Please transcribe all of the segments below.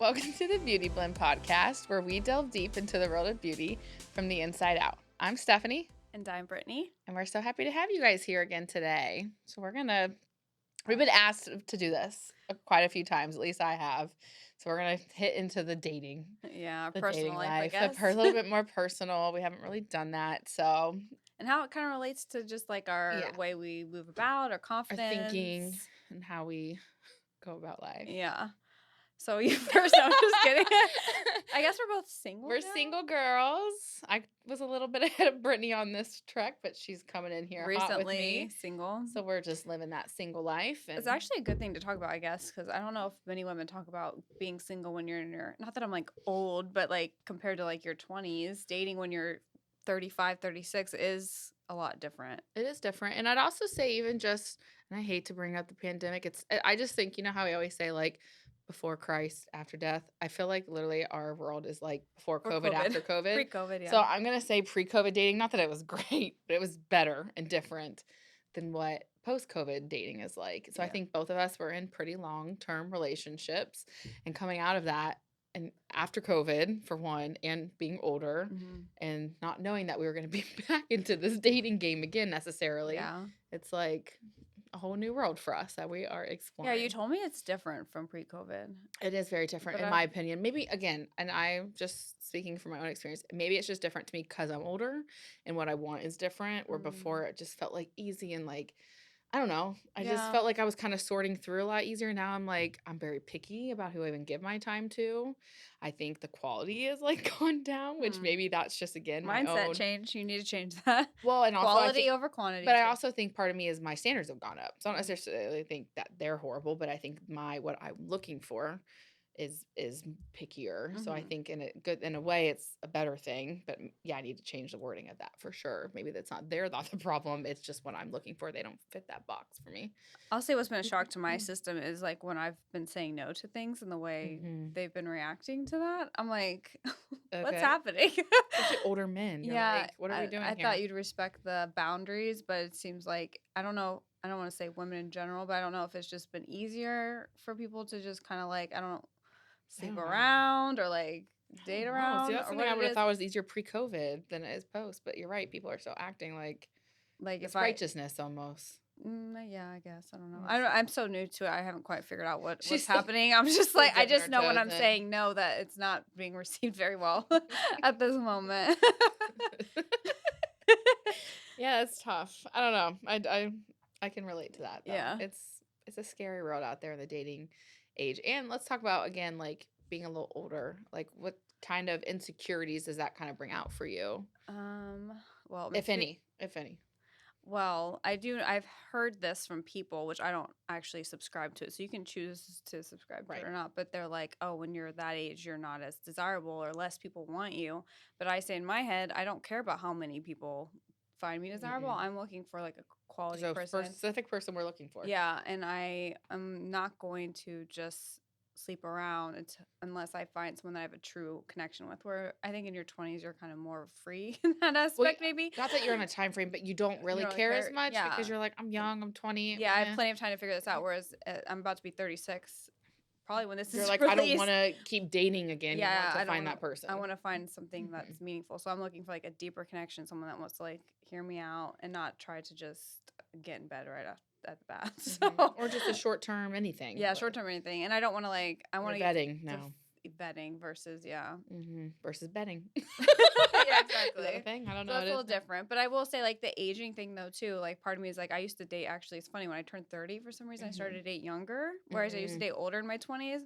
Welcome to the Beauty Blend podcast, where we delve deep into the world of beauty from the inside out. I'm Stephanie. And I'm Brittany. And we're so happy to have you guys here again today. So we've been asked to do this quite a few times, at least I have. So we're going to hit into the dating. Yeah, the personal dating life, life. I guess. A little bit more personal. We haven't really done that. So. And how it kind of relates to just like our way we move about, our confidence. Our thinking and how we go about life. Yeah. So you first, I'm just kidding. I guess we're both single. We're single girls. I was a little bit ahead of Brittany on this trek, but she's coming in here recently hot with me. Single. So we're just living that single life. And it's actually a good thing to talk about, I guess, because I don't know if many women talk about being single when you're in your, not that I'm like old, but like compared to like your 20s, dating when you're 35, 36 is a lot different. It is different. And I'd also say even just, and I hate to bring up the pandemic, I just think, you know how we always say like before Christ, after death? I feel like literally our world is like before COVID, after COVID. Pre-COVID, yeah. So I'm going to say pre-COVID dating, not that it was great, but it was better and different than what post-COVID dating is like. So I think both of us were in pretty long-term relationships, and coming out of that, and after COVID, for one, and being older and not knowing that we were going to be back into this dating game again necessarily. Yeah. It's like a whole new world for us that we are exploring. Yeah, you told me it's different from pre-COVID. It is very different in my opinion. Maybe, again, and I'm just speaking from my own experience, maybe it's just different to me because I'm older and what I want is different, where before it just felt like easy and like, I don't know. I just felt like I was kind of sorting through a lot easier. Now I'm like, I'm very picky about who I even give my time to. I think the quality is like gone down, which maybe that's just, again, my mindset own change. You need to change that. Well, and also quality over quantity. But I also think part of me is my standards have gone up. So I don't necessarily think that they're horrible, but I think what I'm looking for is pickier. So I think in a way it's a better thing. But yeah, I need to change the wording of that for sure. Maybe that's not the problem. It's just what I'm looking for. They don't fit that box for me. I'll say what's been a shock to my system is like when I've been saying no to things and the way they've been reacting to that. I'm like, what's happening? Especially older men. You're like, what are we doing I here? thought you'd respect the boundaries, but it seems like, I don't know. I don't want to say women in general, but I don't know if it's just been easier for people to just kind of like, I don't know, sleep around or like date around. See, that's something I would have thought was easier pre-COVID than it is post. But you're right, people are still acting like it's righteousness almost. Yeah, I guess. I don't know. I'm so new to it. I haven't quite figured out what's happening. I'm just like, I just know when I'm saying no that it's not being received very well at this moment. Yeah, it's tough. I don't know. I can relate to that, though. Yeah. It's a scary world out there in the dating age. And let's talk about, again, like being a little older. Like what kind of insecurities does that kind of bring out for you? Well, if any. Well, I've heard this from people, which I don't actually subscribe to it. So you can choose to subscribe to it or not. But they're like, oh, when you're that age, you're not as desirable or less people want you. But I say in my head, I don't care about how many people find me desirable. I'm looking for like a quality person. For a specific person we're looking for. Yeah. And I'm not going to just sleep around unless I find someone that I have a true connection with, where I think in your 20s you're kind of more free in that aspect. Maybe not that you're on a time frame, but you don't really care as much because you're like, I'm young, I'm 20. Yeah, I have plenty of time to figure this out, whereas I'm about to be 36 probably when this you're is like released. I don't want to keep dating again. Yeah, you want to find that person. I want to find something that's meaningful, so I'm looking for like a deeper connection, someone that wants to like hear me out and not try to just get in bed right at the bat. So or just a short term anything. Yeah, short term anything. And I don't want to like, I want to betting now. Betting versus versus betting. Yeah, exactly. Is that a thing? I don't know. So it's a little different. But I will say like the aging thing though too, like part of me is like I used to date, actually it's funny, when I turned 30 for some reason I started to date younger, whereas I used to date older in my 20s.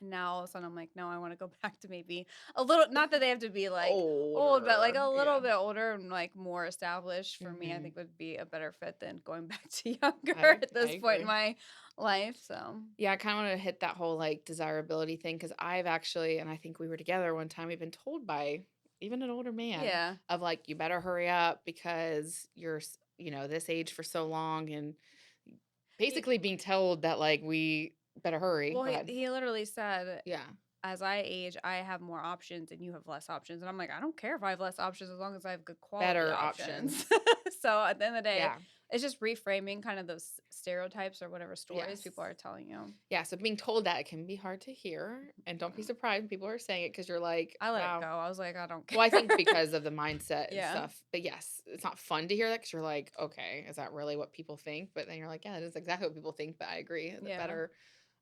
And now all of a sudden I'm like, no, I want to go back to maybe a little, not that they have to be like old, but like a little bit older and like more established for me, I think would be a better fit than going back to younger at this point in my life. So yeah, I kind of want to hit that whole like desirability thing, because I've actually, and I think we were together one time, we've been told by even an older man of like, you better hurry up because you're, this age for so long, and basically being told that like we better hurry. Well, he literally said, as I age, I have more options and you have less options. And I'm like, I don't care if I have less options as long as I have good quality Better options. options. So at the end of the day, Yeah. it's just reframing kind of those stereotypes or whatever stories Yes. people are telling you. Yeah, so being told that can be hard to hear, and don't be Mm. surprised when people are saying it because you're like, I let it go. "Wow." I was like, I don't Well, I care. think because of the mindset and Yeah. stuff, but yes, it's not fun to hear that because 'cause you're like, "Okay, is that really what people think?" But then you're like, "Yeah, that is exactly what people think, but I agree, the Yeah. better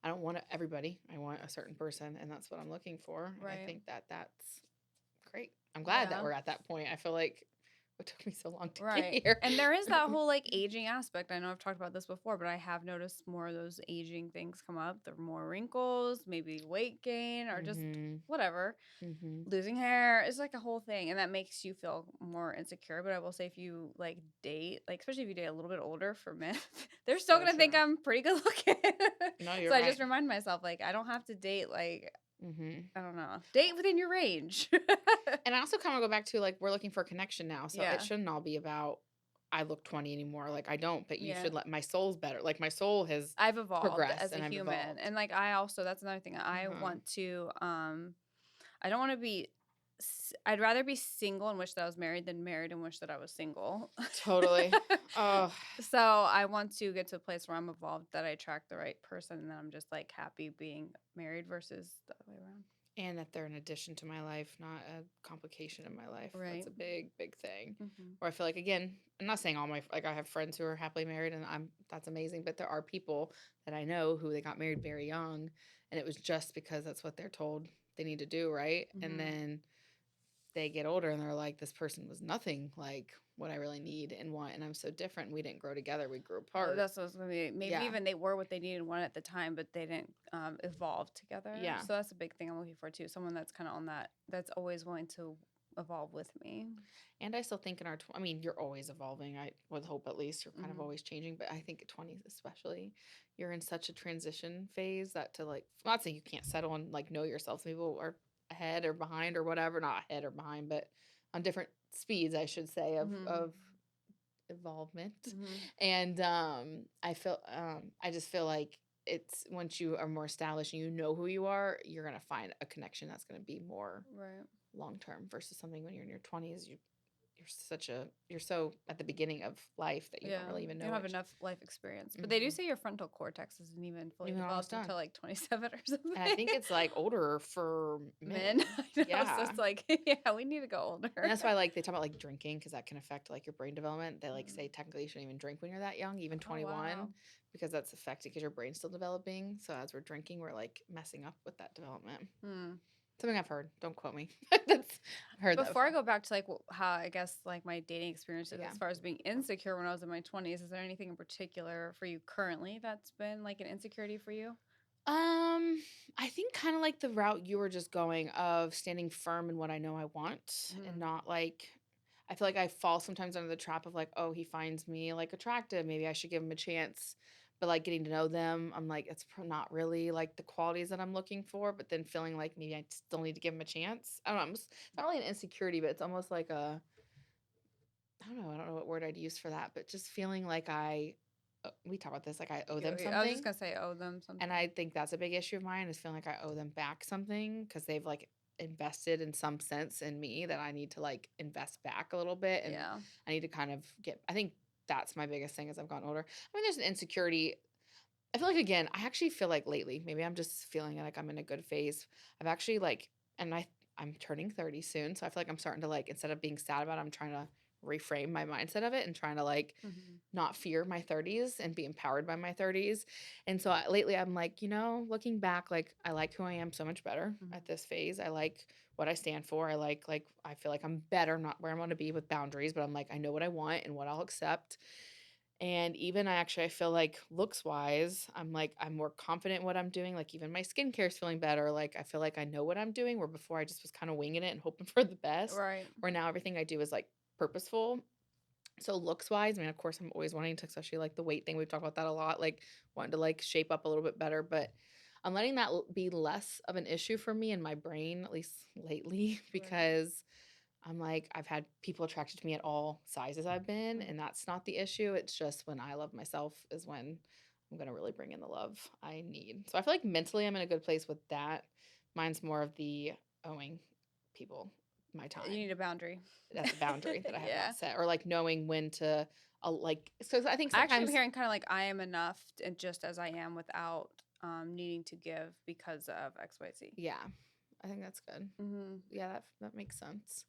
I don't want everybody, I want a certain person, and that's what I'm looking for," and I Right. think that that's great. I'm glad that Yeah. we're at that point. I feel like it took me so long to get Right. here. And there is that whole like aging aspect. I know I've talked about this before, but I have noticed more of those aging things come up. There are more wrinkles, maybe weight gain, or just Mhm. whatever. Mhm. Losing hair is like a whole thing. And that makes you feel more insecure. But I will say, if you like date, like, especially if you date a little bit older for men, they're still So going to think true. I'm pretty good looking. No, So you're I right. just remind myself, like, I don't have to date, like, Mhm. I don't know, date within your range. And I also kind of go back to like we're looking for a connection now, so it Yeah. shouldn't all be about I look 20 anymore. Like I don't, but you Yeah. should let my soul's better. Like my soul has I've evolved progressed as a and I've human. evolved. And like I also that's another thing. I Uh-huh. want to I don't want to be I'd rather be single and wish that I was married than married and wish that I was single. Totally. Oh, So I want to get to a place where I'm evolved, that I attract the right person, and then I'm just like happy being married versus the other way around. and that they're an addition to my life, not a complication in my life. That's Right. a big, big thing. Hmm. Where I feel like again, I'm not saying all my like I have friends who are happily married and I'm that's amazing, but there are people that I know who they got married very young and it was just because that's what they're told they need to do, right? And Hmm. then they get older and they're like, this person was nothing like what I really need and want, and I'm so different. We didn't grow together. We grew apart. That's what I was gonna be. Maybe Yeah. even they were what they needed and wanted at the time, but they didn't evolve together. Yeah. So that's a big thing I'm looking for too. Someone that's kind of on that, that's always willing to evolve with me. And I still think in our, I mean, you're always evolving. I would hope at least you're kind of Hmm. always changing, but I think at 20s especially, you're in such a transition phase that to like, I'm not saying you can't settle and like know yourself. Some people are ahead or behind or whatever, not ahead or behind, but on different speeds, I should say, Hmm. of involvement. Hmm. And I just feel like it's once you are more established and you know who you are, you're gonna find a connection that's gonna be more Right. long term versus something when you're in your 20s, you're so at the beginning of life that you Yeah. don't really even You know don't have which. enough life experience. But they do Hmm. say your frontal cortex isn't even fully Even almost developed done. until like 27 or something. And I think it's like older for Men. men. I know. So Yeah. it's like, yeah, we need to go And older. that's why like they talk about like drinking because that can affect like your brain development. They like say Mm. technically you shouldn't even drink when you're that young, even Oh, 21, wow. because that's affected because your brain's still developing. So as we're drinking, we're like messing up with that development. Hmm. Something I've heard. Don't quote me. That's I've heard that Before I before. go back to like how I guess like my dating experiences Yeah. as far as being insecure when I was in my 20s, is there anything in particular for you currently that's been like an insecurity for you? I think kind of like the route you were just going of standing firm in what I know I want and Mm. not like I feel like I fall sometimes under the trap of like, oh, he finds me like attractive. Maybe I should give him a chance. But like getting to know them, I'm like, it's not really like the qualities that I'm looking for. But then feeling like maybe I still need to give him a chance. I don't know. It's not really an insecurity, but it's almost like a, I don't know what word I'd use for that, but just feeling like we talk about this, like I owe them I was just something. gonna say owe them And something. I think that's a big issue of mine is feeling like I owe them back something because they've like invested in some sense in me that I need to like invest back a little bit. And Yeah. I need to kind of I think that's my biggest thing as I've gotten older. I mean, there's an insecurity. I feel like, again, I actually feel like lately, maybe I'm just feeling like I'm in a good phase. I've actually like, and I'm turning 30 soon. So I feel like I'm starting to like, instead of being sad about it, I'm trying to reframe my mindset of it and trying to like Hmm. not fear my 30s and be empowered by my 30s. And so lately I'm like, looking back, like I like who I am so much better at Hmm. this phase. I like what I stand for. I I feel like I'm better, not where I want to be with boundaries, but I'm like, I know what I want and what I'll accept. And even I feel like looks wise, I'm more confident in what I'm doing. Like even my skincare is feeling better. Like I feel like I know what I'm doing, where before I just was kind of winging it and hoping for the best. Right. Where now everything I do is like purposeful. So looks wise, I mean, of course, I'm always wanting to, especially like the weight thing. We've talked about that a lot, like wanting to like shape up a little bit better. But I'm letting that be less of an issue for me in my brain, at least lately, Right. because I'm like, I've had people attracted to me at all sizes I've been, Mhm. and that's not the issue. It's just when I love myself is when I'm gonna really bring in the love I need. So I feel like mentally I'm in a good place with that. Mine's more of the owing people my You time. need a boundary. That's a boundary that I have Yeah. not set, or like knowing when to like. So I think I actually am sometimes, hearing kind of like I am enough and just as I am without needing to give because of XYZ. yeah, I think that's good. Mm-hmm. Yeah, that makes sense.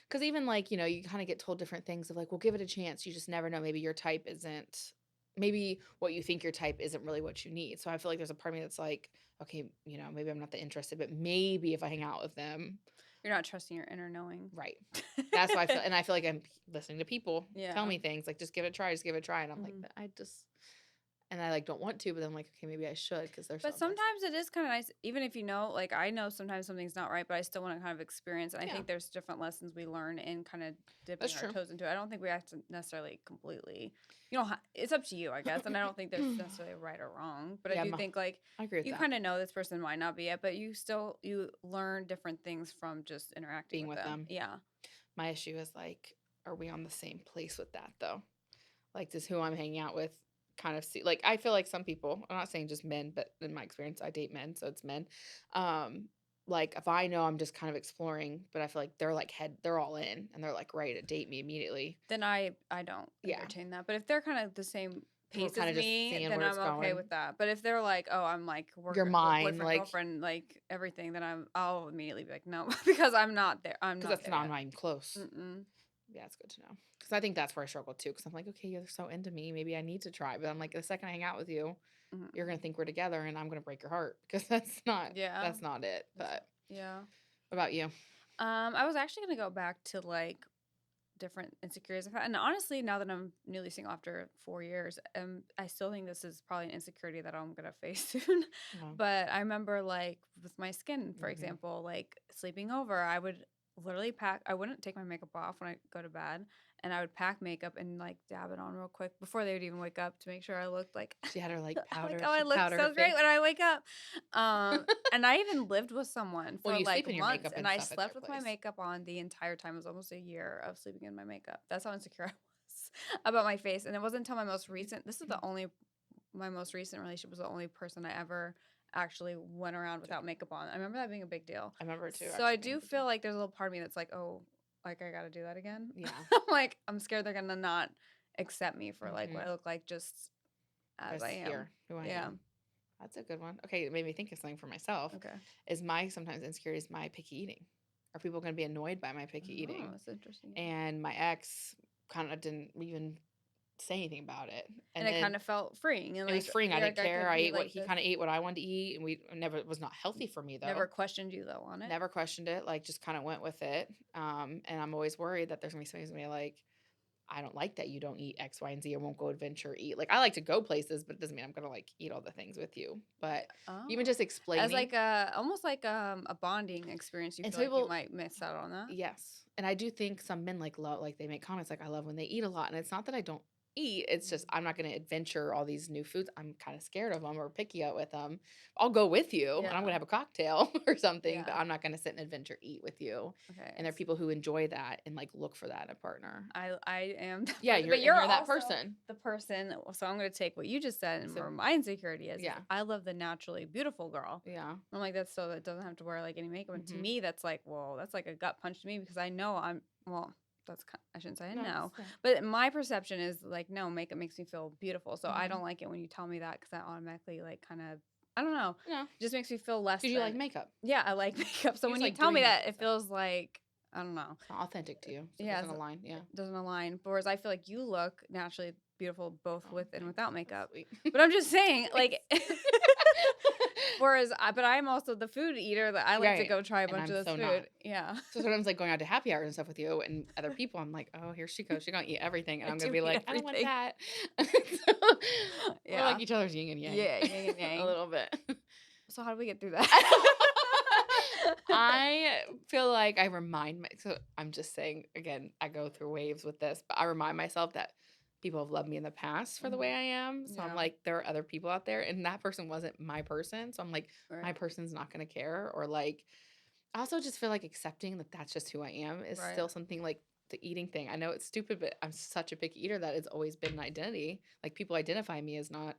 Because even like you kind of get told different things of like, well, give it a chance. You just never know. Maybe your type isn't. Maybe what you think your type isn't really what you need. So I feel like there's a part of me that's like, okay, maybe I'm not that interested, but maybe if I hang out with them, You're not trusting your inner knowing. right. That's how I feel. And I feel like I'm listening to people tell Yeah. me things like, just give it a try, just give it a try. And I'm like, Mhm. but and I like don't want to, but then I'm like, okay, maybe I should because there's But sometimes it is kind of nice, even if like I know sometimes something's not right, but I still want to kind of experience. And I Yeah. think there's different lessons we learn in kind of dipping That's our true. toes into it. I don't think we have to necessarily completely, it's up to you, I guess. And I don't think there's necessarily right or wrong, but Yeah, I do think like I agree with you that. kind of know this person might not be it, but you learn different things from just interacting Being with them. Yeah. My issue is like, are we on the same place with that though? Like, does who I'm hanging out with kind of see, like, I feel like some people, I'm not saying just men, but in my experience, I date men, so it's men. Like, if I know I'm just kind of exploring, but I feel like they're all in and they're like ready to date me immediately. Then I don't entertain that. But if they're kind of the same pace kinda as just me, seeing then where I'm it's okay going. with that. But if they're like, oh, I'm like You're mine, boyfriend, like girlfriend, like everything, then I'll immediately be like, no, because I'm not there. I'm not because there I'm yet. not even close. Mm-mm. Yeah, it's good to know. Because I think that's where I struggle too. Because I'm like, okay, you're so into me. Maybe I need to try. But I'm like, the second I hang out with you, you're going to think we're together and I'm going to break your heart. Because that's not it. But yeah. What about you? I was actually going to go back to like different insecurities I've had. And honestly, now that I'm newly single after 4 years, I still think this is probably an insecurity that I'm going to face soon. But I remember like with my skin, for example, like sleeping over, I would literally I wouldn't take my makeup off when I go to bed, and I would pack makeup and like dab it on real quick before they would even wake up to make sure I looked like she had her like powder. like, oh, I look so great when I wake up. And I even lived with someone for like months, and I slept with my makeup on the entire time. It was almost a year of sleeping in my makeup. That's how insecure I was about my face. And it wasn't until my most recent relationship was the only person I ever actually went around without makeup on. I remember that being a big deal. I remember too. So I do feel like there's a little part of me that's like, oh, like I gotta do that again. Yeah. Like I'm scared they're gonna not accept me for like what I look like just as I am. Who I am. That's a good one. Okay, it made me think of something for myself. Okay. Is my sometimes insecurity is my picky eating. Are people going to be annoyed by my picky eating? Oh, that's interesting. And my ex kind of didn't even say anything about it. And it kind of felt freeing. And it was freeing. I didn't care. I ate like he kind of ate what I wanted to eat, and it was not healthy for me though. Never questioned you though on it. Never questioned it. Like just kind of went with it. And I'm always worried that there's gonna be something who's gonna be like, I don't like that you don't eat X, Y, and Z. I won't go adventure eat. Like I like to go places, but it doesn't mean I'm gonna like eat all the things with you. But even just explaining as like almost like a bonding experience. You feel like you might miss out on that. Yes, and I do think some men like they make comments like I love when they eat a lot, and it's not that I don't eat. It's just I'm not going to adventure all these new foods. I'm kind of scared of them or picky out with them. I'll go with you and I'm going to have a cocktail or something, but I'm not going to sit and adventure eat with you. Okay. And there are people who enjoy that and like look for that in a partner. I am. Yeah, you're that person. The person. So I'm going to take what you just said and where my insecurity is. Yeah. I love the naturally beautiful girl. Yeah. I'm like, that's so that doesn't have to wear like any makeup. And to me, that's like, well, that's like a gut punch to me because I know I shouldn't say no. But my perception is like, no, makeup makes me feel beautiful. So I don't like it when you tell me that because that automatically like kind of, I don't know. Yeah. It just makes me feel less. Do you like makeup? Yeah, I like makeup. So when you tell me that, it feels like, I don't know. It's not authentic to you. So it doesn't align. Yeah. It doesn't align. Whereas I feel like you look naturally beautiful both with and without makeup. But I'm just saying, like, but I'm also the food eater that I like to go try a bunch of this food. Not. Yeah. So sometimes like going out to happy hours and stuff with you and other people, I'm like, oh, here she goes. She's gonna eat everything, and I'm gonna be like, I don't want that. We're like each other's yin and yang. Yeah, yin and yang a little bit. So how do we get through that? I feel like so I'm just saying again, I go through waves with this, but I remind myself that people have loved me in the past for the way I am. So I'm like, there are other people out there, and that person wasn't my person. So I'm like, my person's not going to care. Or like, I also just feel like accepting that that's just who I am is still something like the eating thing. I know it's stupid, but I'm such a picky eater that it's always been an identity. Like people identify me as not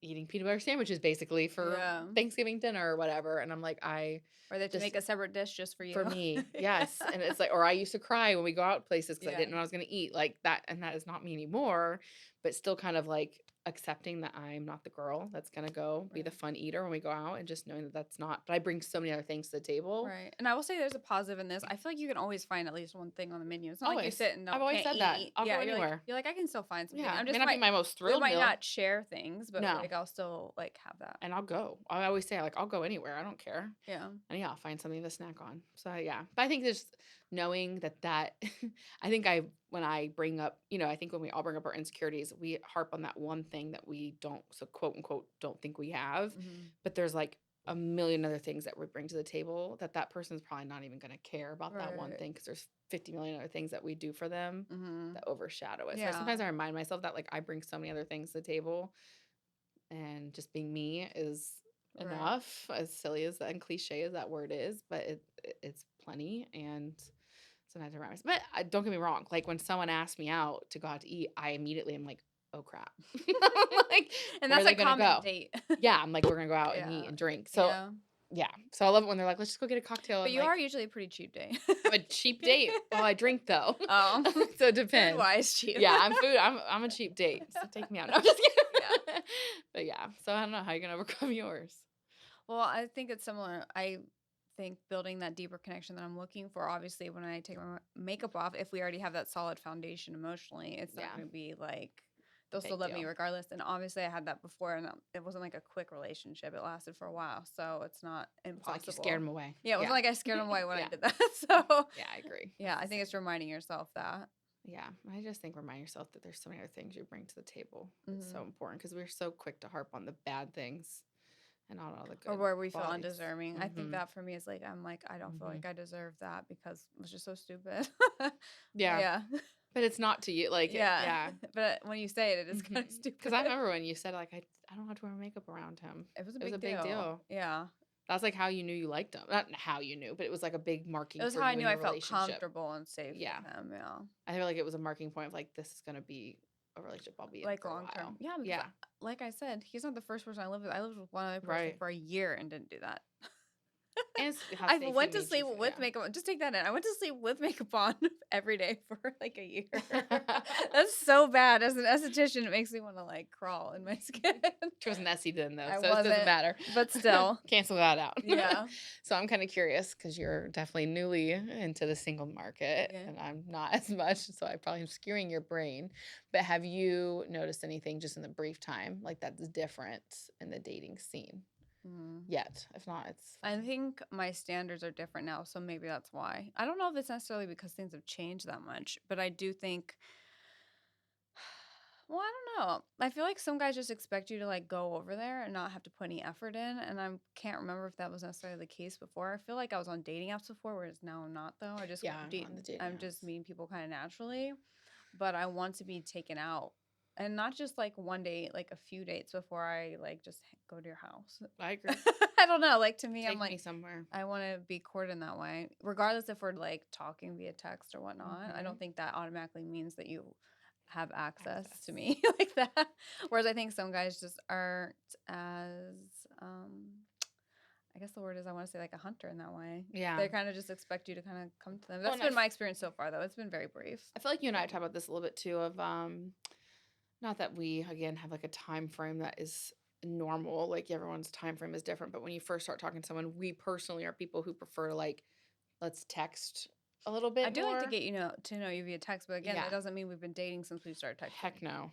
eating peanut butter sandwiches basically for Yeah. Thanksgiving dinner or whatever. And I'm like, I Or they have to just make a separate dish just for for you. me, yes. And it's like, or I used to cry when we go out places because I Yeah. didn't know I was going to eat like that. And that is not me anymore, but still kind of like accepting that I'm not the girl that's going to go be the Right. fun eater when we go out and just knowing that that's not, but I bring so many other things to the table. Right. And I will say there's a positive in this. I feel like you can always find at least one thing on the menu. It's not like you Always. sit and I've don't always can't said that. eat. I'll Yeah, go anywhere. you're like I can still find something. Yeah. I'm May just not be might my most we thrilled might meal. not share things, but No. like I'll still like have that. And I'll go. I always say, like, I'll go anywhere. I don't care. Yeah. And yeah, I'll find something to snack on. So yeah. But I think just knowing that I think when I bring up, I think when we all bring up our insecurities, we harp on that one thing that we don't, so quote unquote, don't think we have. Mm-hmm. But there's like a million other things that we bring to the table that person's probably not even going to care about that one Right. thing because there's 50 million other things that we do for them Mm-hmm. that overshadow it. So Yeah. sometimes I remind myself that like I bring so many other things to the table and just being me is Right. enough, as silly as that and cliche as that word is, but it's plenty. And sometimes I remind myself, but don't get me wrong, like when someone asks me out to go out to eat, I immediately am like, oh crap. Like, And where that's are they a gonna common go? date. Yeah, I'm like, we're gonna go out and eat Yeah. and drink. So Yeah. yeah, so I love it when they're like, let's just go get a cocktail. But And you like, are usually a pretty cheap date. I'm a cheap date. Well, I drink though. Oh. So it depends. Food-wise cheap. Yeah, I'm a cheap date. So take me out. No, I'm just kidding. Yeah. But yeah, so I don't know how you're gonna overcome yours. Well, I think it's similar. I think building that deeper connection that I'm looking for, obviously, when I take my makeup off, if we already have that solid foundation emotionally, it's not Yeah. going to be like they'll Big still love me deal. regardless. And obviously, I had that before, and it wasn't like a quick relationship. It lasted for a while, so it's not It's impossible. like you scared them away. Yeah, it wasn't like I scared them away when Yeah. I did that. So Yeah, I agree. yeah, I think it's reminding yourself that. Yeah, I just think remind yourself that there's so many other things you bring to the table. It's so important because we're so quick to harp on the bad things and not all the good Or where we feel qualities. undeserving. I think Mhm. that for me is like I don't feel Mhm. like I deserve that because it was just so stupid. Yeah, Yeah. but it's not to you. Like, Yeah. But when you say it, it is kind of stupid. Because I remember when you said like I don't have to wear makeup around him. It was a It was big a big deal. Yeah. That's like how you knew you liked him. Not how you knew, but it was like a big marking. It was for how I you in knew I your felt relationship. comfortable and safe Yeah. with him. Yeah. I feel like it was a marking point of like this is gonna be a relationship I'll be in Like for a long term. while. Yeah. Because Yeah. like I said, he's not the first person I lived with. I lived with one other person Right. for a year and didn't do that. And it's how I safe went he to made sleep you feel, with yeah. makeup on. Just take that in. I went to sleep with makeup on every day for like a year. That's so bad. As an esthetician, it makes me want to like crawl in my skin. She wasn't Essie then though, I so it doesn't wasn't, matter. but still. Cancel that out. Yeah. So I'm kind of curious because you're definitely newly into the single market, Yeah. and I'm not as much. So I probably am skewing your brain. But have you noticed anything just in the brief time like that's different in the dating scene yet? If not, it's I think my standards are different now, so maybe that's why. I don't know if it's necessarily because things have changed that much, but I do think well, I don't know. I feel like some guys just expect you to like go over there and not have to put any effort in, and I can't remember if that was necessarily the case before. I feel like I was on dating apps before, whereas now I'm not though. I just yeah, on the dating I'm apps. just meeting people kind of naturally, but I want to be taken out. And not just like one date, like a few dates before I like just go to your house. I agree. I don't know. Like to me, Take I'm like me somewhere. I want to be courted in that way, regardless if we're like talking via text or whatnot. I don't think that automatically means that you have access to me like that. Whereas I think some guys just aren't as, I guess the word is I want to say like a hunter in that way. Yeah. They kind of just expect you to kind of come to them. That's Well, been my experience so far, though. It's been very brief. I feel like you and I talked about this a little bit too of not that we again have like a time frame that is normal, like everyone's time frame is different, but when you first start talking to someone, we personally are people who prefer to like let's text a little bit I do more. like to get to know you via text, but again, Yeah. that doesn't mean we've been dating since we started texting. Heck no.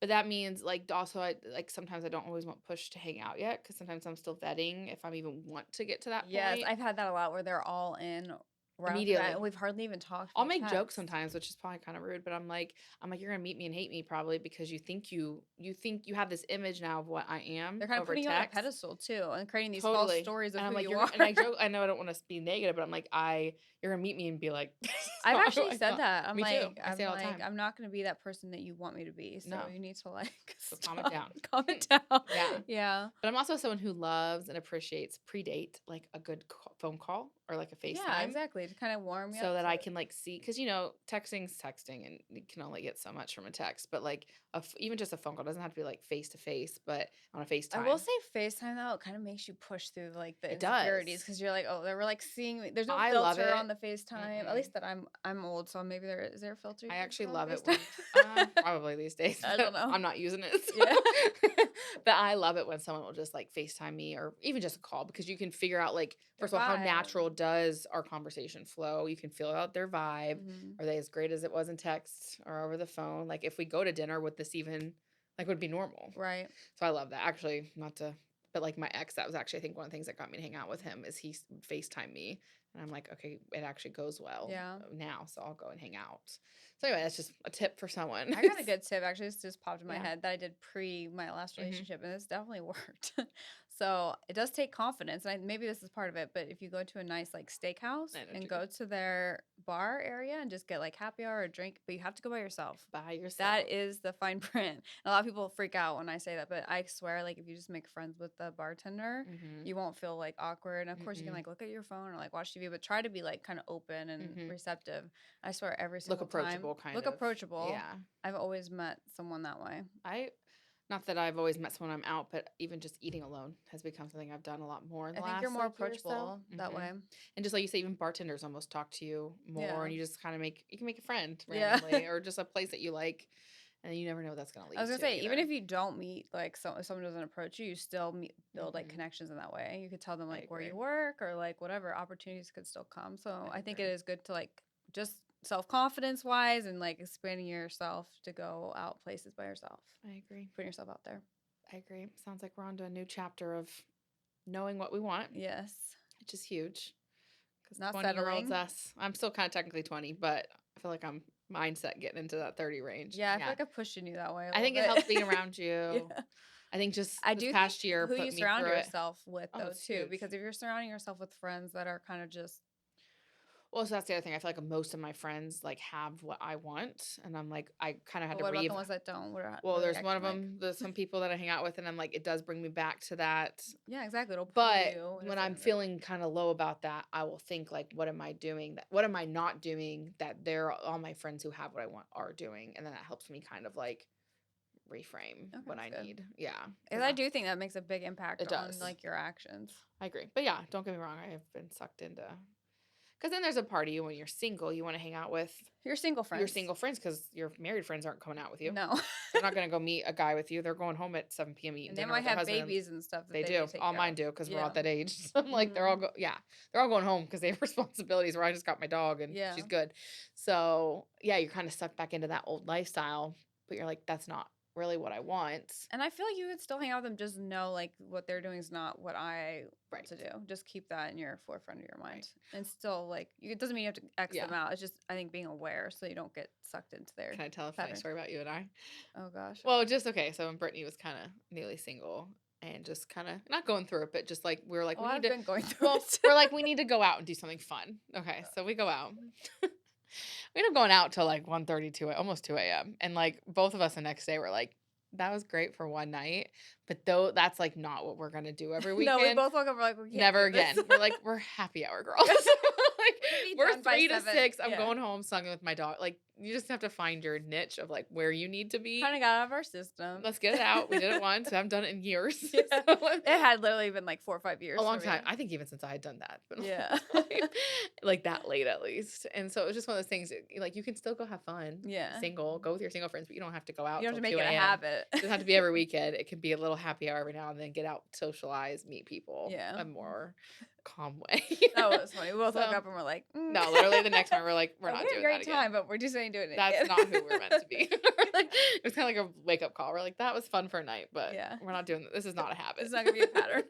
But that means like also I like sometimes I don't always want push to hang out yet because sometimes I'm still vetting if I'm even want to get to that Yes, point. I've had that a lot where they're all in right off the bat, Immediately. and we've hardly even talked. I'll via make jokes text. sometimes, which is probably kind of rude, but I'm like you're gonna meet me and hate me probably because you think you have this image now of what I am. They're kind of over putting you on a text. pedestal too, and creating these Totally. false stories of And I'm who like, you you're are. and I joke. I know I don't want to be negative, but I'm like, you're gonna meet me and be like, I've "No, actually I said thought-" that. I'm Me too. like, I say it all the like, time. I'm not going to be that person that you want me to be. So No. you need to like So calm it down. Calm it down. Yeah. Yeah. But I'm also someone who loves and appreciates pre-date, like a good phone call or like a Yeah, FaceTime exactly. To kind of warm you so up that to I it. can like see, because texting's texting and you can only get so much from a text, but like even just a phone call doesn't have to be like face to face, but on a I will FaceTime, say FaceTime though, it kind of makes you push through like the it insecurities does. because you're like, oh, they were like seeing me. There's no I love filter on it. the FaceTime. At Mm-mm. least that I'm old, so maybe is there a filter you I can actually put on love it FaceTime? when probably these days, I don't but know. I'm not using it. Yeah. So. But I love it when someone will just like FaceTime me or even just a call, because you can figure out like, Their first of all, how vibe. natural does our conversation flow. You can feel out their vibe. Hmm. Are they as great as it was in text or over the phone? Like if we go to dinner, would this even like would be normal? Right. So I love that. Actually, not to, but like my ex, that was actually, I think, one of the things that got me to hang out with him is he FaceTime me. And I'm like, okay, it actually goes well Yeah. now. So I'll go and hang out. So anyway, that's just a tip for someone. I got a good tip actually. This just popped in my Yeah. head that I did pre my last Hmm. relationship, and this definitely worked. So it does take confidence, and maybe this is part of it. But if you go to a nice like steakhouse I know and too. go to their bar area and just get like happy hour or drink, but you have to go by yourself. By yourself. That is the fine print. And a lot of people freak out when I say that, but I swear, like if you just make friends with the bartender, Hmm. you won't feel like awkward. And of course, you can Mm-mm. like look at your phone or like watch TV, but try to be like kind of open and Hmm. receptive. I swear, every Look single time, approachable, kind look of. approachable. Yeah. I've always met someone that way. Not that I've always met someone I'm out, but even just eating alone has become something I've done a lot more in I the think you're last more like year or so. approachable that way. And just like you say, even bartenders almost talk to you more, Yeah. and you just kind of you can make a friend Yeah. randomly, or just a place that you like, and you never know what that's gonna I was lead gonna to say, even either. if you don't meet, like, if someone doesn't approach you, you still build like Hmm. connections in that way. You could tell them I like where agree. you work or like whatever opportunities could still come. So I I think it agree. is good to like just self confidence wise and like expanding yourself to go out places by yourself, I agree. putting yourself out there. I agree. Sounds like we're on to a new chapter of knowing what we want, Yes, which is huge. Because not 20-year-olds settling. us. I'm still kind of technically 20, but I feel like I'm mindset getting into that 30 range. Yeah, I feel Yeah. like I'm pushing you that way a I little think it helps being bit. around you. Yeah. I think just I this do think past year who you put me surround through it. yourself with Oh, though it's too, huge. because if you're surrounding yourself with friends that are kind of just Well, so that's the other thing. I feel like most of my friends like have what I want, and I'm like, I kind of had but to what about the read. ones that don't? What Well, are they there's one acting of like? them. There's some people that I hang out with, and I'm like, it does bring me back to that. Yeah, exactly. It'll pull But you in a when I'm certain direction. feeling kind of low about that, I will think like, what am I doing? What am I not doing that all my friends who have what I want are doing, and then that helps me kind of like reframe Okay, what that's I good. need. Yeah, Because I do think that makes a big impact it on does. like your actions. I agree. But yeah, don't get me wrong. I have been sucked into, because then there's a party when you're single, you want to hang out with Your single your friends. single friends, because your married friends aren't coming out with you. No. They're not going to go meet a guy with you. They're going home at 7 p.m. eating And they dinner with might their have husband. babies and stuff that They they need do. to take All care mine of. do, because we're all Yeah. at that age. So I'm like, they're all going home because they have responsibilities, where I just got my dog and Yeah. she's good. So yeah, you're kind of sucked back into that old lifestyle, but you're like, that's not really what I want. And I feel like you could still hang out with them, just know like what they're doing is not what I want to do. Just keep that in your forefront of your mind. And still like it doesn't mean you have to X them out. It's just I think being aware so you don't get sucked into their Can I tell a funny story about you and I? Oh gosh. Well, just okay. So when Brittany was kind of newly single and just kind of not going through it, but just like we were like, Oh, we I've need to. been going through Well, it. we're like, we need to go out and do something fun. Okay, so we go out. We ended up going out till like 1:32, almost 2 a.m. And like both of us the next day were like, that was great for one night, but though that's like not what we're gonna do every No, we weekend. both woke up. We're like, we can't Never do this. again. We're like, we're happy hour girls. Like be we're done by 3 to 7. 6. I'm Yeah. going home singing with my dog. Like you just have to find your niche of like where you need to be. Kind of got out of our system. Let's get it out. We did it once. We haven't done it in years. Yeah. So, It had literally been like 4 or 5 years. a long for time. me. I think even since I had done that. But Yeah. like that late at least. And so it was just one of those things. Like you can still go have fun. Yeah. Single. Go with your single friends, but you don't have to go out. You don't have till to make 2 it a a.m. habit. It doesn't have to be every weekend. It can be a little happy hour every now and then. Get out, socialize, meet people. Yeah. A more calm way. That was funny. We both woke So, up and we're like, no, literally the next morning we're like, we're we not had a doing great that again. time, but we're just ain't doing it. That's again. not who we're meant to be. Like, it was kind of like a wake up call. We're like, that was fun for a night, but Yeah. we're not doing this. Is not a habit. It's not gonna be a pattern.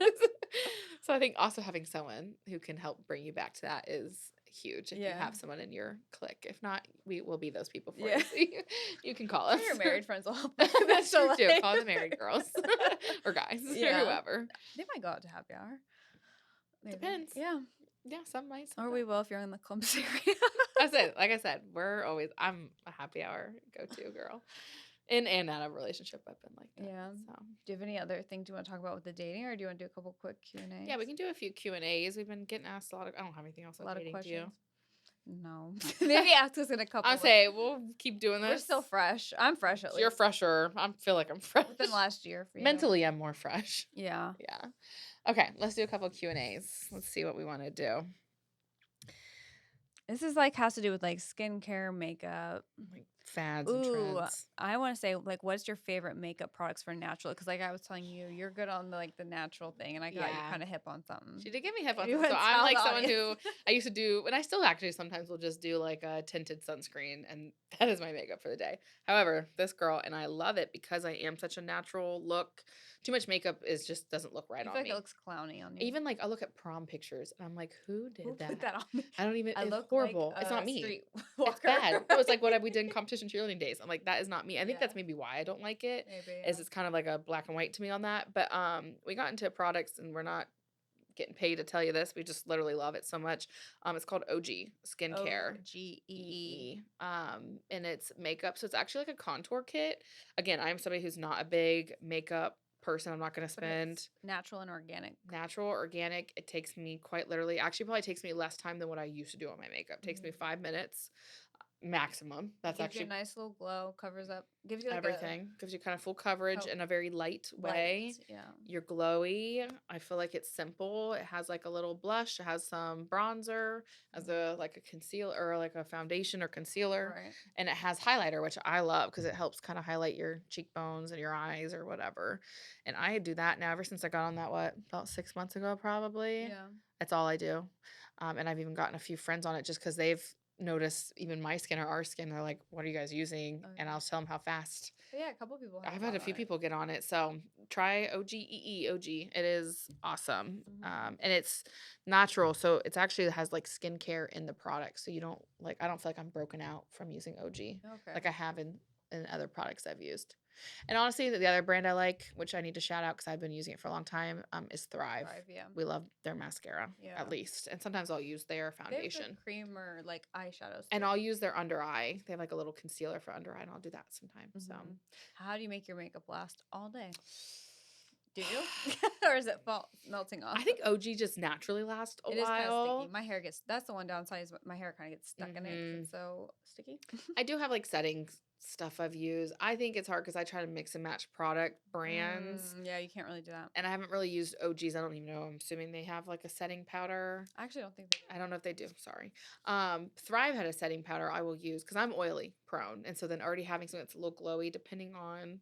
So I think also having someone who can help bring you back to that is huge. If you Yeah. have someone in your clique. If not, we will be those people for Yeah. you. So you can call us. Your married friends will help. That's true too. Like- Call the married girls or guys Yeah. or whoever. They might go out to happy hour. Maybe. Depends. Yeah. Yeah, some might. Some Or don't. we will if you're in the Columbus area. Like I said, I'm a happy hour go-to girl. and out of a relationship, I've been like that. Yeah. So Do you have any other things you want to talk about with the dating, or do you want to do a couple quick yeah, we Q&As? can do a few Q&As. We've been getting asked a lot of. I don't have anything else A on lot of dating. Do you? questions. No. Maybe ask us in a I'll couple. say we'll keep doing We're this. still fresh. I'm fresh at You're least. fresher. I feel like I'm fresh. Within the last year for you. Mentally, I'm more fresh. Yeah. Yeah. Okay, let's do a couple Q&As. Let's see what we want to do. This is like has to do with like skincare, makeup. Like fads and Ooh, trends. I want to say like, what's your favorite makeup products for natural? Because like I was telling you, you're good on the like the natural thing, and I got you Yeah. kind of hip on something. She did give me headphones. You So would I'm tell like the someone who audience. I used to do, and I still actually sometimes will just do like a tinted sunscreen, and that is my makeup for the day. However, this girl, and I love it because I am such a natural look. Too much makeup is just doesn't look right I on feel like me. it looks clowny on you. Even like I look at prom pictures and I'm like, who did Who that? put that on me? I don't even. I It's look horrible. like It's not a me. street It's walker. bad. No, it's like what we did in competition cheerleading days. I'm like, that is not me. I think Yeah. that's maybe why I don't like it. Maybe. Is it's kind of like a black and white to me on that. But we got into products and we're not getting paid to tell you this. We just literally love it so much. It's called OG Skincare. OGEE. And it's makeup. So it's actually like a contour kit. Again, I'm somebody who's not a big makeup person. I'm not going to But spend it's natural and organic. natural, organic. It takes me quite literally, actually, probably takes me less time than what I used to do on my makeup. It takes me 5 minutes maximum. That's Gives you a actually nice little glow, covers up, gives you like everything. Gives you kind of full coverage Oh, in a very light a way. light. Yeah. You're glowy. I feel like it's simple. It has like a little blush. It has some bronzer, as a like a concealer or like a foundation or concealer, Right. and it has highlighter, which I love because it helps kind of highlight your cheekbones and your eyes or whatever. And I do that now ever since I got on that about 6 months ago probably. Yeah. That's all I do. And I've even gotten a few friends on it just because they've noticed even my skin or our skin. They're like, "What are you guys using?" Oh, And yeah. I'll tell them how fast. But yeah, a couple people have I've had a gone few on it. people get on it, so try OGEE OG. It is awesome, and it's natural, so it's actually has like skincare in the product, so you don't like. I don't feel like I'm broken out from using OG Okay. like I have in other products I've used. And honestly, the other brand I like, which I need to shout out because I've been using it for a long time, is Thrive. Thrive, yeah. We love their mascara Yeah. at least, and sometimes I'll use their They have foundation. good cream or like eyeshadows. And too. I'll use their under eye. They have like a little concealer for under eye, and I'll do that sometimes. So How do you make your makeup last all day? Do you? Or is it melting off? I think OG just naturally lasts a it is kind of while. sticky. My hair gets. That's the one downside is my hair kind of gets stuck in it 'cause it's so sticky. I do have like settings stuff I've used. I think it's hard because I try to mix and match product brands. Yeah, you can't really do that. And I haven't really used OGs. I don't even know. I'm assuming they have like a setting powder. I actually don't think they do. I don't know if they do. Sorry. Thrive had a setting powder I will use because I'm oily prone. And so then already having something that's a little glowy depending on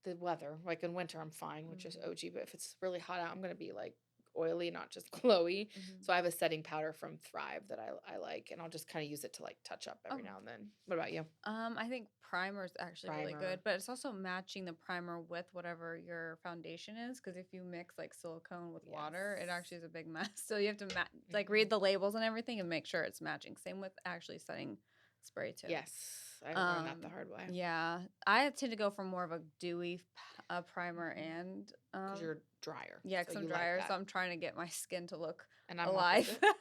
the weather. Like in winter, I'm fine with just OG. But if it's really hot out, I'm going to be like oily, not just glowy. So I have a setting powder from Thrive that I like. And I'll just kind of use it to like touch up every now and then. What about you? I think primer is actually really Primer. good, but it's also matching the primer with whatever your foundation is. Because if you mix like silicone with water, it actually is a big mess. So you have to like read the labels and everything and make sure it's matching. Same with actually setting spray too. Yes. I learned that the hard way. Yeah, I tend to go for more of a dewy primer and Because you're drier. yeah, because so I'm you like drier, so that. I'm trying to get my skin to look And I'm alive. opposite.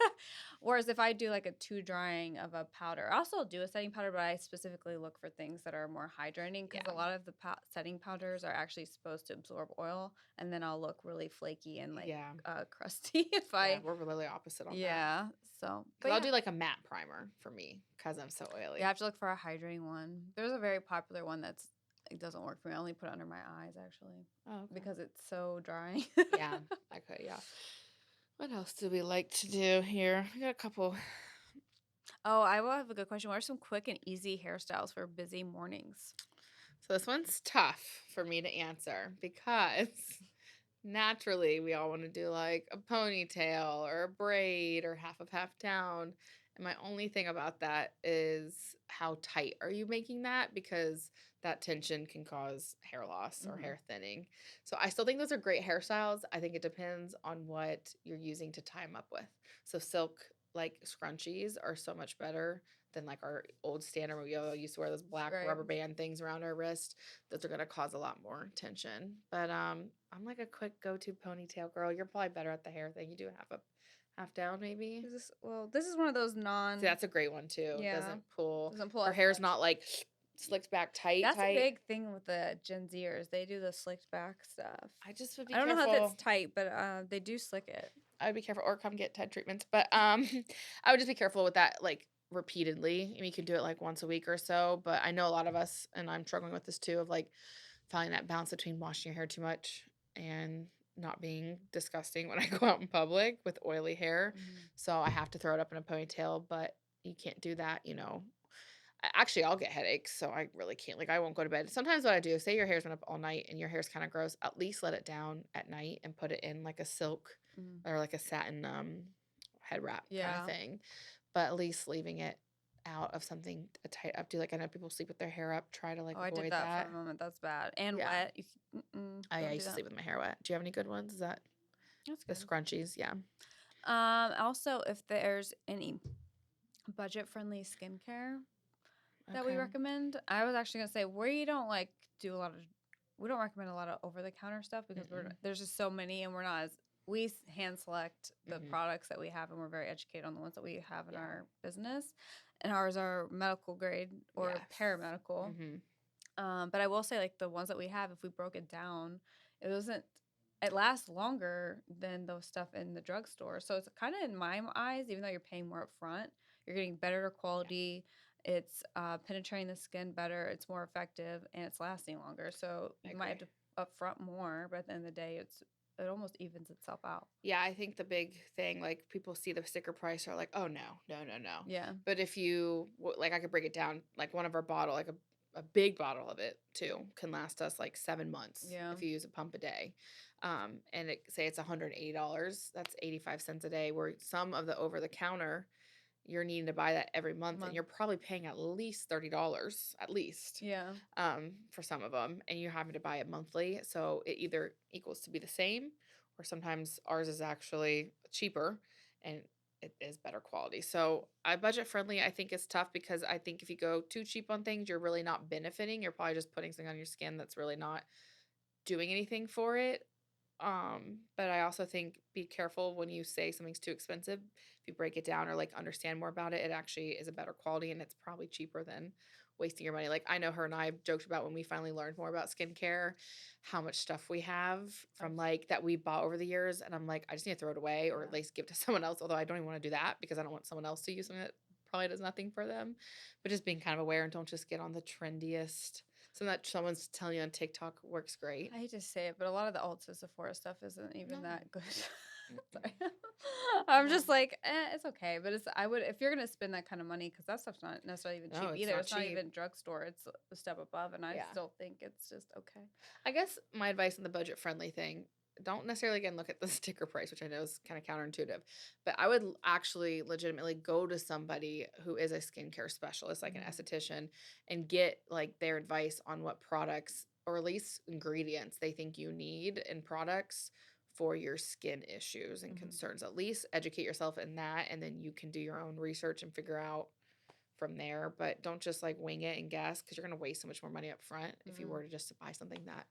Whereas if I do like a too drying of a powder, I also do a setting powder, but I specifically look for things that are more hydrating because a lot of the setting powders are actually supposed to absorb oil, and then I'll look really flaky and like crusty if we're really opposite on that. yeah. So, But I'll do like a matte primer for me because I'm so oily. you have to look for a hydrating one. There's a very popular one it doesn't work for me. I only put it under my eyes actually. Oh, okay. Because it's so dry. Yeah, I could. Yeah. What else do we like to do here? I got a couple. Oh, I will have a good question. What are some quick and easy hairstyles for busy mornings? So this one's tough for me to answer because naturally we all want to do like a ponytail or a braid or half of half down. And my only thing about that is how tight are you making that? Because that tension can cause hair loss or hair thinning. So I still think those are great hairstyles. I think it depends on what you're using to tie them up with. So silk like scrunchies are so much better than like our old standard where we all used to wear those black rubber band things around our wrist. Those are gonna cause a lot more tension. But I'm like a quick go-to ponytail girl. You're probably better at the hair thing. You do half down maybe. This is one of those See, that's a great one too. It doesn't pull. Doesn't pull Her as hair's much. not like slicked back tight, That's a tight. big thing with the Gen Zers. They do the slicked back stuff. I just would be I don't know how that's careful. tight, but they do slick it. I would be careful or come get TED treatments. But I would just be careful with that like repeatedly. I mean, you can do it like once a week or so, but I know a lot of us, and I'm struggling with this too, of like finding that balance between washing your hair too much and not being disgusting when I go out in public with oily hair. Mhm. So I have to throw it up in a ponytail, but you can't do that, Actually, I'll get headaches, so I really can't. Like, I won't go to bed. Sometimes what I do, say your hair's been up all night and your hair's kind of gross, at least let it down at night and put it in like a silk Mhm. or like a satin head wrap kind of Yeah. thing. But at least leaving it out of something a tight up. Do like I know people sleep with their hair up. Try to like Oh, I did avoid that for that. a moment. That's bad. And Yeah. wet. I Don't do used to that. sleep with my hair wet. Do you have any good ones? Is that That's the good. scrunchies? Yeah. Also, if there's any budget-friendly skincare that we Okay. recommend, I was actually gonna say we don't like do a lot of, we don't recommend a lot of over-the-counter stuff because Mm-mm. there's just so many, and we're not as hand select the Mhm. products that we have, and we're very educated on the ones that we have in Yeah. our business, and ours are medical grade or Yes. paramedical. Mhm. But I will say, like the ones that we have, if we broke it down, it wasn't. It lasts longer than those stuff in the drugstore. So it's kind of in my eyes, even though you're paying more up front, you're getting better Yeah. quality. It's penetrating the skin better. It's more effective, and it's lasting longer. So I you might have agree. to upfront more, but at the end of the day, it almost evens itself out. Yeah, I think the big thing, like people see the sticker price are like, oh no, no, no, no. Yeah. But if like, I could break it down, like one of our bottle, like a big bottle of it too, can last us like 7 months Yeah. if you use a pump a day. And say it's $180, that's 85 cents a day. Where some of the over the counter, you're needing to buy that every month, and Month. you're probably paying at least $30, at least, Yeah. for some of them, and you're having to buy it monthly. So it either equals to be the same, or sometimes ours is actually cheaper and it is better quality. So I budget friendly, I think is tough because I think if you go too cheap on things, you're really not benefiting. You're probably just putting something on your skin that's really not doing anything for it. But I also think be careful when you say something's too expensive. If you break it down or like understand more about it, it actually is a better quality and it's probably cheaper than wasting your money. Like I know her and I have joked about when we finally learned more about skincare, how much stuff we have from like that we bought over the years. And I'm like, I just need to throw it away or at Yeah. least give to someone else. Although I don't even want to do that because I don't want someone else to use something that probably does nothing for them. But just being kind of aware and don't just get on the trendiest. Something that someone's telling you on TikTok works great. I hate to say it, but a lot of the Ulta Sephora stuff isn't even No. that good. Sorry. Mm-mm. I'm No. just like, it's okay. But I would, if you're gonna spend that kind of money, because that stuff's not necessarily even No, cheap it's either. not It's not cheap. even drugstore. It's a step above, and I Yeah. still think it's just okay. I guess my advice on the budget friendly thing, don't necessarily again look at the sticker price, which I know is kind of counterintuitive, but I would actually legitimately go to somebody who is a skincare specialist, like an Mhm. esthetician, and get like their advice on what products or at least ingredients they think you need in products for your skin issues and Mhm. concerns. At least educate yourself in that, and then you can do your own research and figure out from there, but don't just like wing it and guess because you're going to waste so much more money up front if you Mhm. were to just to buy something that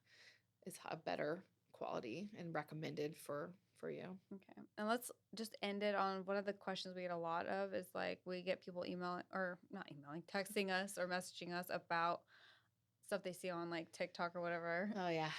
is a better quality and recommended for you. Okay. And let's just end it on one of the questions we get a lot of is like we get people emailing or not emailing, texting us or messaging us about stuff they see on like TikTok or whatever. Oh yeah.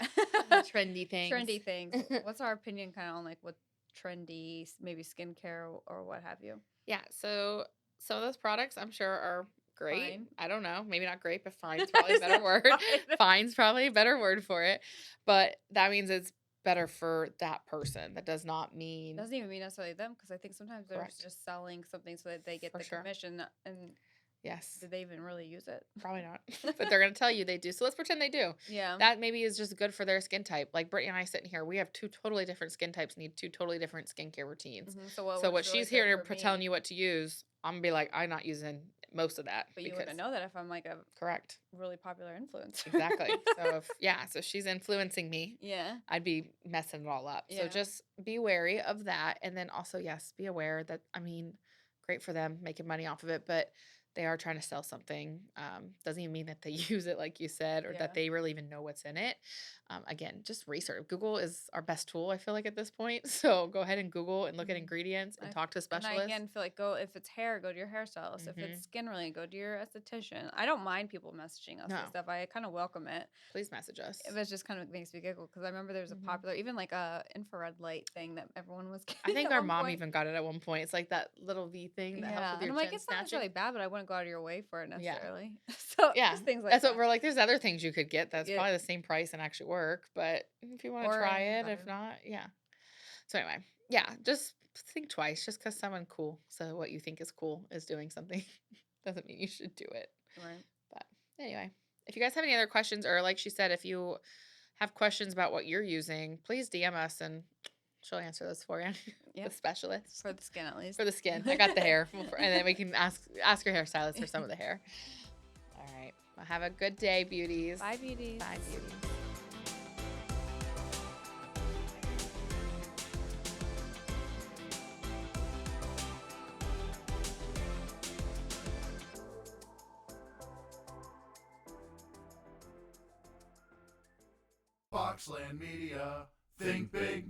Trendy things. Trendy things. What's our opinion kind of on like what trendy, maybe skincare or what have you? Yeah, so some of those products I'm sure are great. Fine. I don't know, maybe not great, but fine's probably a Is better it word. fine? Fine's probably a better word for it. But that means it's better for that person. That does not mean Doesn't even mean necessarily them because I think sometimes they're correct. just selling something so that they get For the sure. commission. And Yes. did they even really use it? Probably not. But they're going to tell you they do. So let's pretend they do. Yeah. That maybe is just good for their skin type. Like Brittany and I sitting here, we have two totally different skin types, need two totally different skincare routines. So what So works what really she's good here for telling me? you what to use, I'm going to be like, I'm not using most of that But you because wouldn't know that if I'm like a correct. really popular influencer. Exactly. So so she's influencing me. Yeah. I'd be messing it all up. So Yeah. just be wary of that. And then also, yes, be aware that, I mean, great for them making money off of it, but they are trying to sell something. Doesn't even mean that they use it like you said, or that Yeah. they really even know what's in it. Again, just research. Google is our best tool, I feel like, at this point. So go ahead and Google and look at Mhm. ingredients and I talk to and I specialists. again feel like go if it's hair, go to your hairstylist. If it's Hmm. skin related, go to your esthetician. I don't mind people messaging us with No, stuff. I kind of welcome it. please message us. It just kind of makes me giggle because I remember there was a Hmm. popular, even like a infrared light thing that everyone was I getting think at our one mom point. even got it at one point. It's like that little V thing that helps Yeah, with and your I'm like, chin it's not snatching. necessarily bad, but I wouldn't go out of your way for it Yeah. necessarily. So Yeah. just things like That's what that. we're like. There's other things you could get that's Yeah, probably the same price and actually work. But if you want to or try it, if better. not, yeah. So anyway, yeah, just think twice. Just because someone cool, so what you think is cool is doing something, doesn't mean you should do it. Right. But anyway, if you guys have any other questions, or like she said, if you have questions about what you're using, please DM us and she'll answer those for you. The Yep. specialist For the skin at least. for the skin. I got the hair, and then we can ask your hairstylist for some of the hair. All right. Well, have a good day, beauties. Bye, beauties. Bye, beauties. Boxland Media. Think big.